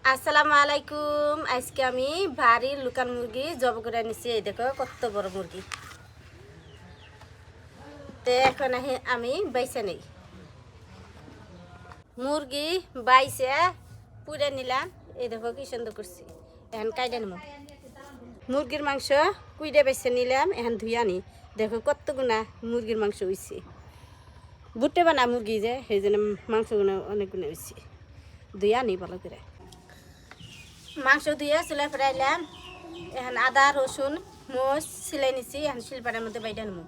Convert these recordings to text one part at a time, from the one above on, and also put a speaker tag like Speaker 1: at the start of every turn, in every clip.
Speaker 1: আসসালামু আলাইকুম। আজকে আমি ভারী লুকান মুরগি জব করে নিছি। এই দেখো কত বড় মুরগি। তো এখন আমি বাইছে নেই মুরগি, বাইছে পুড়ে নিলাম। এই দেখো কি সুন্দর করছি। এখন কাইডে নেব মুরগির মাংস, কুইডে বাইছে নিলাম। এখন ধুইয়া নি। দেখো কত গুণা মুরগির মাংস হয়েছে। বুটে বানা মুরগি যে সেই জন্য মাংসগুলো অনেক গুণা হয়েছে। ধুইয়া নি ভালো করে। মাংস ধুয়ে চুলে ফেরাইলাম। এখন আদা রসুন মরিচ সিলাই নিছি। এখন শিলপাটার মধ্যে বাইটা নেব।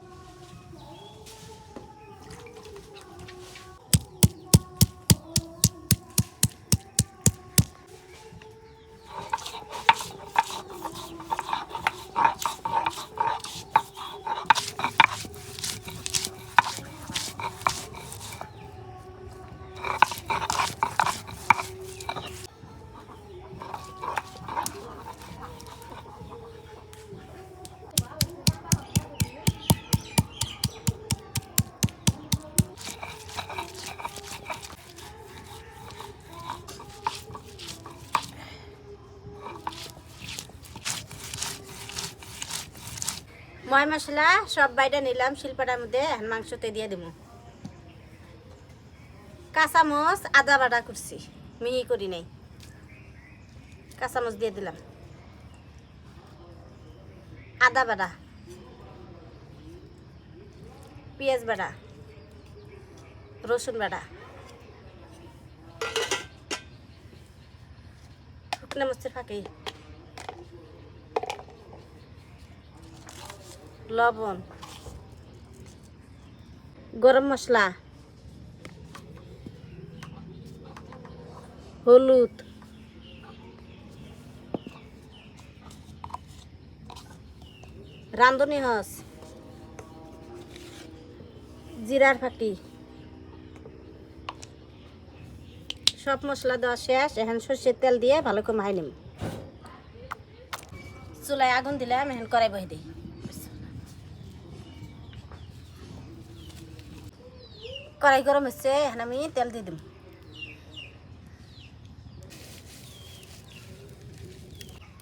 Speaker 1: ময় মশলা সব বাইটা নিলাম শিলপাটার মধ্যে। এখন মাংসতে দিয়ে দেবো। কাঁচামচ আদা বাটা করছি, মিহি করি নাই। কাঁচামচ দিয়ে দিলাম, আদা বাটা, পেঁয়াজ বাটা, রসুন বাটা, শুকনো মরিচের ফাঁকি, লবণ, গরম মশলা, হলুদ, রাঁধুনি হস, জিরার ফাঁকি, সব মশলা দেওয়া শেষ। এখন সর্ষের তেল দিয়ে ভালো করে মাখাই নিম। চুলায় আগুন দিলাম। এখন কড়াই বসে দিই। কড়াই গরম হচ্ছে। এখন আমি তেল দিয়ে দিম।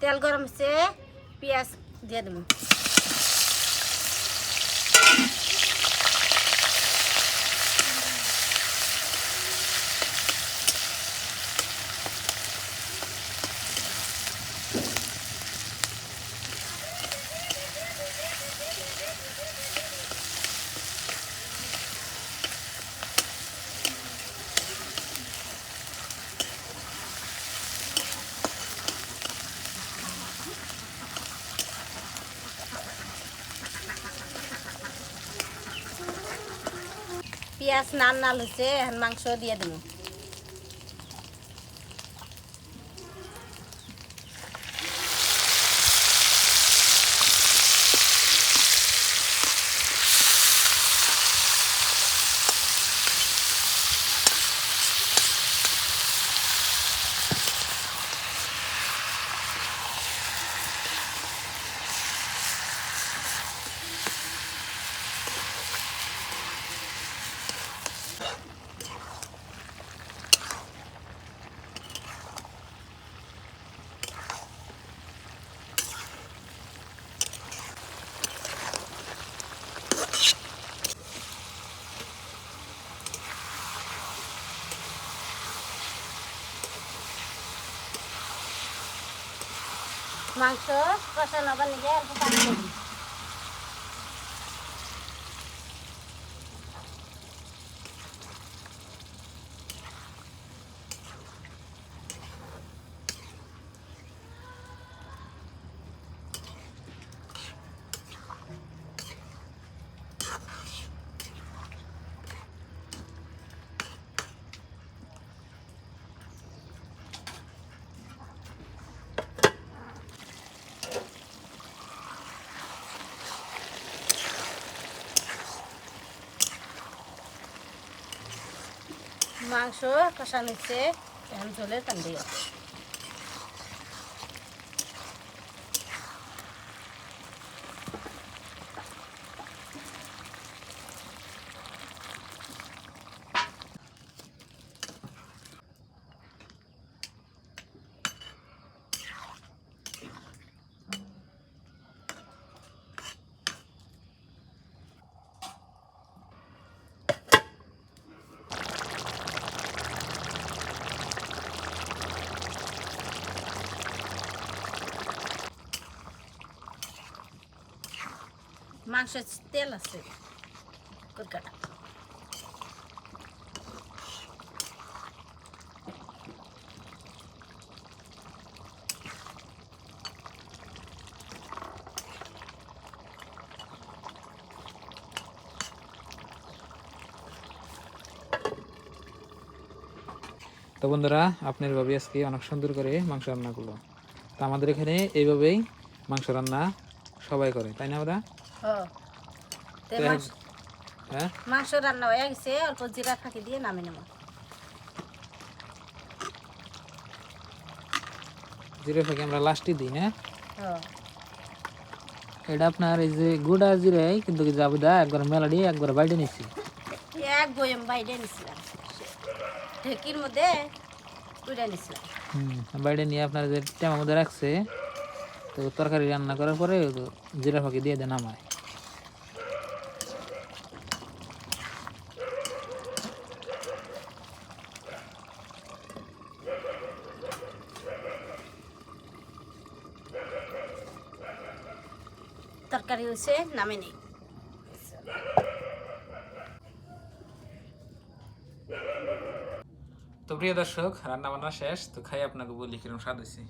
Speaker 1: তেল গরম হচ্ছে, পেঁয়াজ দিয়ে দেবো। পেঁয়াজ নাল নাল হচ্ছে। এখন মাংস দিয়ে দেবো। মাংস কষানো আবার নিয়ে অল্প পানি দেবো। মাংস কষা নিচ্ছে। এখন ঝোলের পানি দিয়ে মাংসের তেল আছে কলকাতা।
Speaker 2: তো বন্ধুরা, আপনার ভাবি আজকে অনেক সুন্দর করে মাংস রান্না করলো। তো আমাদের এখানে এইভাবেই মাংস রান্না সবাই করে, তাই না? ওরা হ্যাঁ,
Speaker 1: মাংস রান্না হয়ে গেছে, অল্প জিরা ফাঁকি দিয়ে নামিয়ে নেব।
Speaker 2: জিরে ফাঁকি আমরা লাস্টে দিই না। এটা আপনার এই যে গুড়া জিরাই কিন্তু জাবুদা একবার মেলাডি একবার বাইডে নিচ্ছি,
Speaker 1: এক বয়ম বাইডে নিছিলাম, ঢেকির মধ্যে কুড়ে নিছিলাম।
Speaker 2: বাইডে নিয়ে আপনার যে টেমার মধ্যে রাখছে, তো তরকারি রান্না করার পরে জিরা ফাঁকি দিয়ে দেন নামায়।
Speaker 1: তরকারি হয়েছে, নামে নেই।
Speaker 2: তো প্রিয় দর্শক, রান্না বান্না শেষ। তো খাই আপনাকে বলি কিরকম স্বাদ হয়েছে।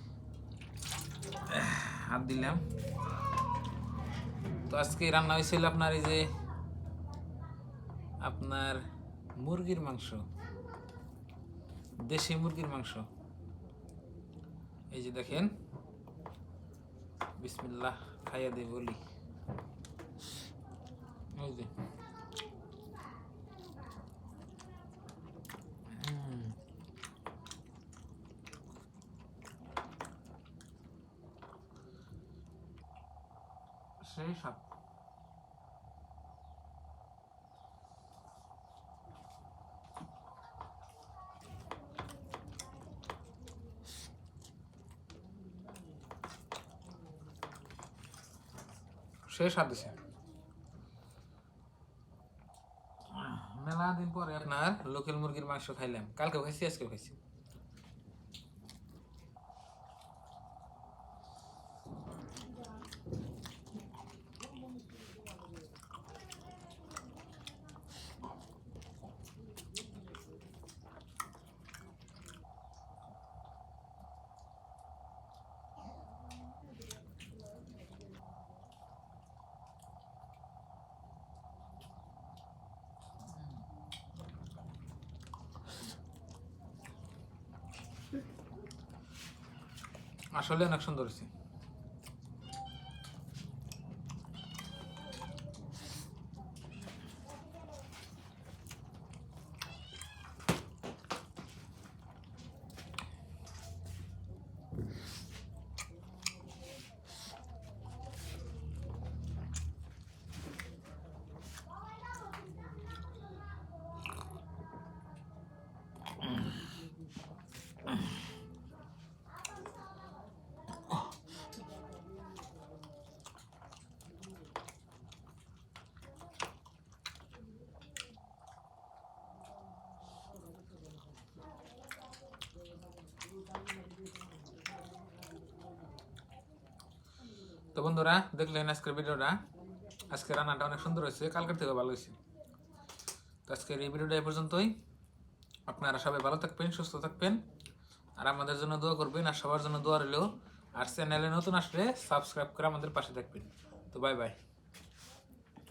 Speaker 2: হাত দিলাম। তো আজকে রান্না হয়েছিল আপনার এই যে আপনার মুরগির মাংস, দেশি মুরগির মাংস। এই যে দেখেন, বিসমিল্লাহ খাইয়া দিয়ে বলি। এই যে সেই স্বাদ। সেই স্বাদ দিছে। মেলা দিন পরে আপনার লোকাল মুরগির মাংস খাইলাম। কালকে খাইছি, আজকে খাইছি। আসলে অনেক সুন্দর হয়েছে। তো বন্ধুরা, দেখলেন আজকের ভিডিওটা। আজকে রান্নাটা অনেক সুন্দর হয়েছে, কালকের থেকে ভালো হয়েছে। তো আজকের এই ভিডিওটা এই পর্যন্তই। আপনারা সবাই ভালো থাকবেন, সুস্থ থাকবেন, আর আমাদের জন্য দোয়া করবেন। আর সবার জন্য দোয়া রইল। আর চ্যানেলে নতুন আসলে সাবস্ক্রাইব করে আমাদের পাশে থাকবেন। তো বাই বাই।